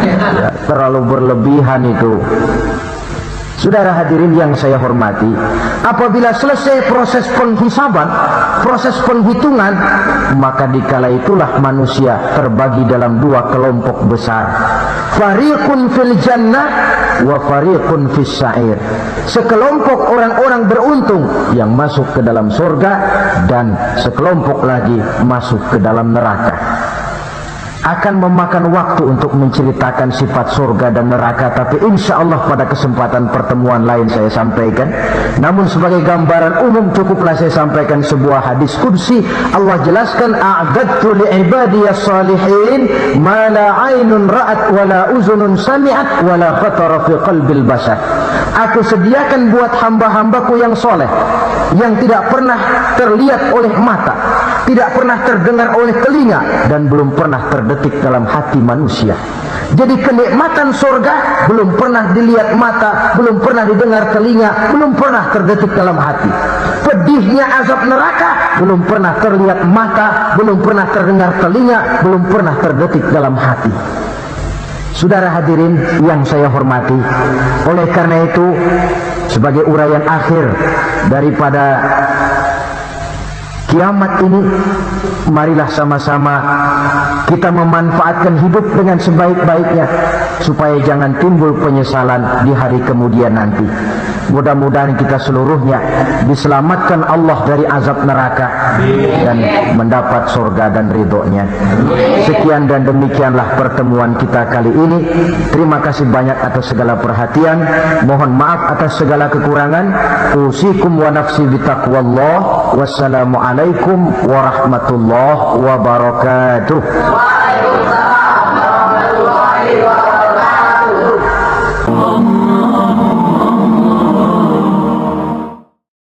ya, terlalu berlebihan itu. Saudara hadirin yang saya hormati, apabila selesai proses penghisaban, proses penghitungan, maka dikala itulah manusia terbagi dalam dua kelompok besar. Fariqun fil jannah wa fariqun fis sa'ir. Sekelompok orang-orang beruntung yang masuk ke dalam surga, dan sekelompok lagi masuk ke dalam neraka. Akan memakan waktu untuk menceritakan sifat surga dan neraka, tapi insya Allah pada kesempatan pertemuan lain saya sampaikan. Namun sebagai gambaran umum cukuplah saya sampaikan sebuah hadis qudsi. Allah jelaskan, a'dadtu li'ibadiyas salihin ma la 'ainun ra'at wa la uzunun sami'at wa la khatara fi qalbil bashar. Aku sediakan buat hamba-hambaku yang soleh, yang tidak pernah terlihat oleh mata, tidak pernah terdengar oleh telinga, dan belum pernah terdetik dalam hati manusia. Jadi kenikmatan surga belum pernah dilihat mata, belum pernah didengar telinga, belum pernah terdetik dalam hati. Pedihnya azab neraka belum pernah terlihat mata, belum pernah terdengar telinga, belum pernah terdetik dalam hati. Saudara hadirin yang saya hormati, oleh karena itu sebagai uraian akhir daripada kiamat ini, marilah sama-sama kita memanfaatkan hidup dengan sebaik-baiknya, supaya jangan timbul penyesalan di hari kemudian nanti. Mudah-mudahan kita seluruhnya diselamatkan Allah dari azab neraka dan mendapat surga dan ridhonya. Sekian dan demikianlah pertemuan kita kali ini. Terima kasih banyak atas segala perhatian. Mohon maaf atas segala kekurangan. Usikum wa nafsi bitaqwallah. Wassalamualaikum warahmatullahi wabarakatuh.